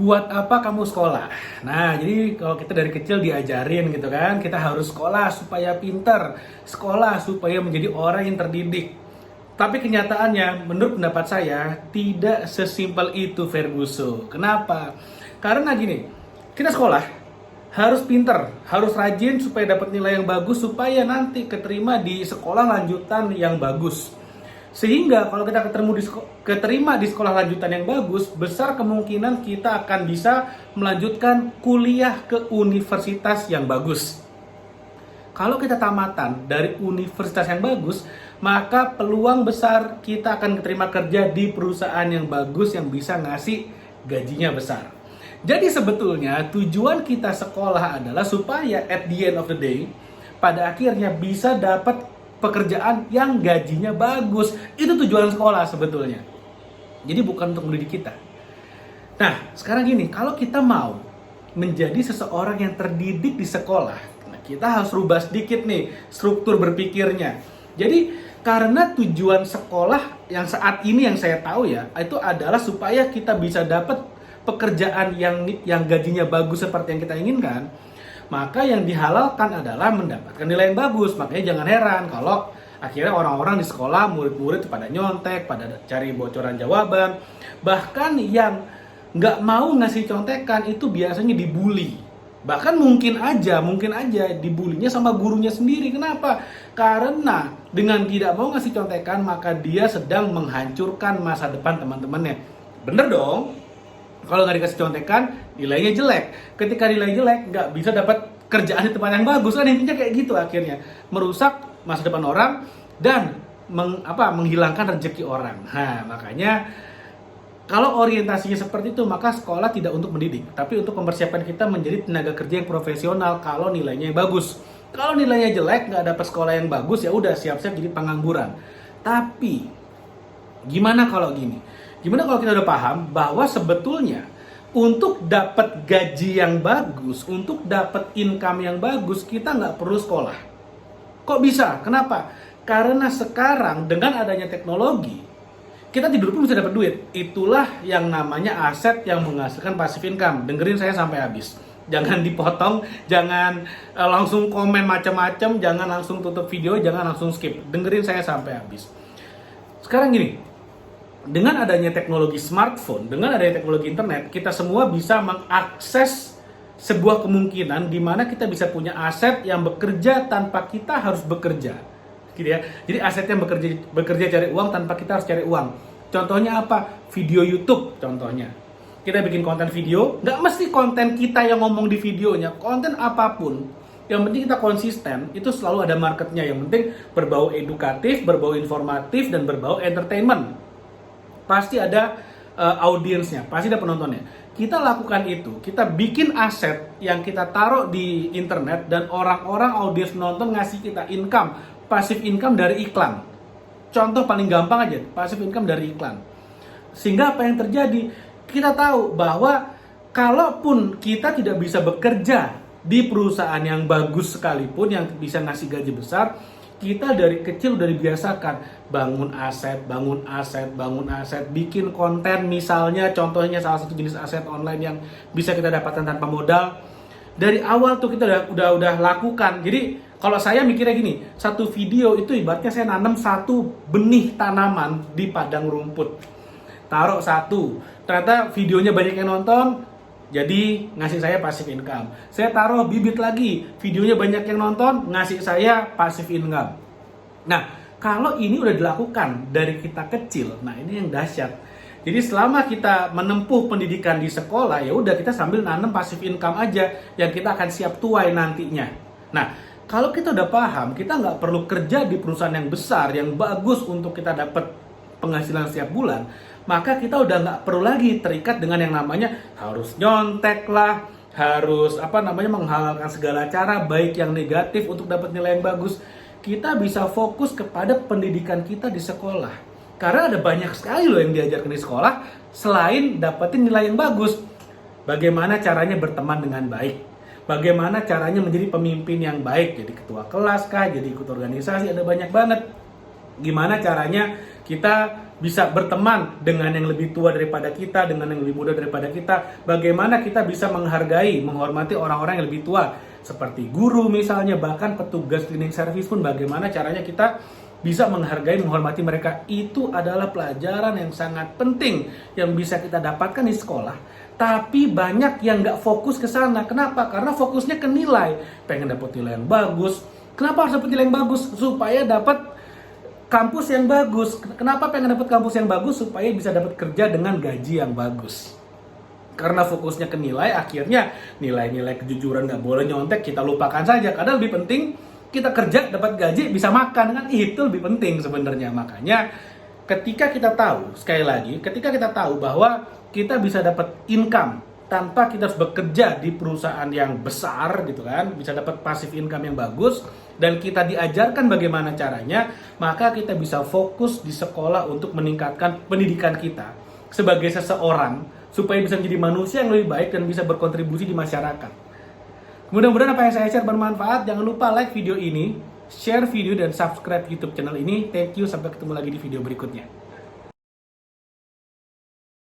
Buat apa kamu sekolah? Nah, jadi kalau kita dari kecil diajarin gitu kan, kita harus sekolah supaya pinter, sekolah supaya menjadi orang yang terdidik. Tapi kenyataannya, menurut pendapat saya, tidak sesimpel itu Ferguson. Kenapa? Karena gini, kita sekolah harus pinter, harus rajin supaya dapat nilai yang bagus, supaya nanti keterima di sekolah lanjutan yang bagus. Sehingga kalau kita keterima di sekolah lanjutan yang bagus, besar kemungkinan kita akan bisa melanjutkan kuliah ke universitas yang bagus. Kalau kita tamatan dari universitas yang bagus, maka peluang besar kita akan keterima kerja di perusahaan yang bagus yang bisa ngasih gajinya besar. Jadi sebetulnya tujuan kita sekolah adalah supaya at the end of the day, pada akhirnya bisa dapat pekerjaan yang gajinya bagus. Itu tujuan sekolah sebetulnya. Jadi bukan untuk mendidik kita. Nah, sekarang gini, kalau kita mau menjadi seseorang yang terdidik di sekolah, nah kita harus rubah sedikit nih struktur berpikirnya. Jadi, karena tujuan sekolah yang saat ini yang saya tahu ya, itu adalah supaya kita bisa dapat pekerjaan yang gajinya bagus seperti yang kita inginkan. Maka yang dihalalkan adalah mendapatkan nilai yang bagus. Makanya jangan heran kalau akhirnya orang-orang di sekolah, murid-murid pada nyontek, pada cari bocoran jawaban. Bahkan yang nggak mau ngasih contekan itu biasanya dibully. Bahkan mungkin aja dibulinya sama gurunya sendiri. Kenapa? Karena dengan tidak mau ngasih contekan, maka dia sedang menghancurkan masa depan teman-temannya. Bener dong? Kalau nggak dikasih contekan, nilainya jelek. Ketika nilai jelek, nggak bisa dapat kerjaan di tempat yang bagus. Kan intinya kayak gitu akhirnya. Merusak masa depan orang dan menghilangkan rezeki orang. Nah, makanya kalau orientasinya seperti itu, maka sekolah tidak untuk mendidik, tapi untuk mempersiapkan kita menjadi tenaga kerja yang profesional kalau nilainya yang bagus. Kalau nilainya jelek, nggak dapat sekolah yang bagus, ya udah siap-siap jadi pengangguran. Tapi gimana kalau gini? Gimana kalau kita udah paham bahwa sebetulnya untuk dapat gaji yang bagus, untuk dapat income yang bagus, kita nggak perlu sekolah. Kok bisa? Kenapa? Karena sekarang dengan adanya teknologi, kita tidur pun bisa dapat duit. Itulah yang namanya aset yang menghasilkan passive income. Dengerin saya sampai habis. Jangan dipotong, jangan langsung komen macam-macam, jangan langsung tutup video, jangan langsung skip. Dengerin saya sampai habis. Sekarang gini, dengan adanya teknologi smartphone, dengan adanya teknologi internet, kita semua bisa mengakses sebuah kemungkinan di mana kita bisa punya aset yang bekerja tanpa kita harus bekerja. Gitu ya. Jadi aset yang bekerja cari uang tanpa kita harus cari uang. Contohnya apa? Video YouTube contohnya. Kita bikin konten video, nggak mesti konten kita yang ngomong di videonya, konten apapun. Yang penting kita konsisten, itu selalu ada marketnya. Yang penting berbau edukatif, berbau informatif, dan berbau entertainment. Pasti ada audiensnya, pasti ada penontonnya. Kita lakukan itu, kita bikin aset yang kita taruh di internet dan orang-orang audiens penonton ngasih kita income, passive income dari iklan. Contoh paling gampang aja, passive income dari iklan. Sehingga apa yang terjadi? Kita tahu bahwa kalaupun kita tidak bisa bekerja di perusahaan yang bagus sekalipun, yang bisa ngasih gaji besar, kita dari kecil udah dibiasakan bangun aset, bikin konten misalnya, contohnya salah satu jenis aset online yang bisa kita dapatkan tanpa modal. Dari awal tuh kita udah lakukan. Jadi kalau saya mikirnya gini, satu video itu ibaratnya saya nanam satu benih tanaman di padang rumput. Taruh satu, ternyata videonya banyak yang nonton, jadi ngasih saya passive income. Saya taruh bibit lagi, videonya banyak yang nonton, ngasih saya passive income. Nah, kalau ini udah dilakukan dari kita kecil, nah ini yang dahsyat. Jadi selama kita menempuh pendidikan di sekolah, ya udah kita sambil nanam passive income aja yang kita akan siap tuai nantinya. Nah, kalau kita udah paham, kita nggak perlu kerja di perusahaan yang besar, yang bagus untuk kita dapat penghasilan setiap bulan, maka kita udah nggak perlu lagi terikat dengan yang namanya harus nyontek lah, harus menghalalkan segala cara baik yang negatif untuk dapat nilai yang bagus. Kita bisa fokus kepada pendidikan kita di sekolah, karena ada banyak sekali loh yang diajarkan di sekolah selain dapetin nilai yang bagus. Bagaimana caranya berteman dengan baik, bagaimana caranya menjadi pemimpin yang baik, jadi ketua kelas kah, jadi ikut organisasi, ada banyak banget. Gimana caranya Kita bisa berteman dengan yang lebih tua daripada kita, dengan yang lebih muda daripada kita. Bagaimana kita bisa menghargai, menghormati orang-orang yang lebih tua, seperti guru misalnya, bahkan petugas cleaning service pun bagaimana caranya kita bisa menghargai, menghormati mereka. Itu adalah pelajaran yang sangat penting yang bisa kita dapatkan di sekolah. Tapi banyak yang nggak fokus ke sana. Kenapa? Karena fokusnya ke nilai. Pengen dapat nilai yang bagus. Kenapa harus dapat nilai yang bagus? Supaya dapat kampus yang bagus. Kenapa pengen dapat kampus yang bagus? Supaya bisa dapat kerja dengan gaji yang bagus. Karena fokusnya ke nilai, akhirnya nilai-nilai kejujuran nggak boleh nyontek, kita lupakan saja. Karena lebih penting kita kerja, dapat gaji, bisa makan, kan itu lebih penting sebenarnya. Makanya ketika kita tahu, sekali lagi, ketika kita tahu bahwa kita bisa dapat income tanpa kita harus bekerja di perusahaan yang besar gitu kan, bisa dapat passive income yang bagus, dan kita diajarkan bagaimana caranya, maka kita bisa fokus di sekolah untuk meningkatkan pendidikan kita sebagai seseorang, supaya bisa menjadi manusia yang lebih baik dan bisa berkontribusi di masyarakat. Mudah-mudahan apa yang saya share bermanfaat. Jangan lupa like video ini, share video, dan subscribe YouTube channel ini. Thank you, sampai ketemu lagi di video berikutnya.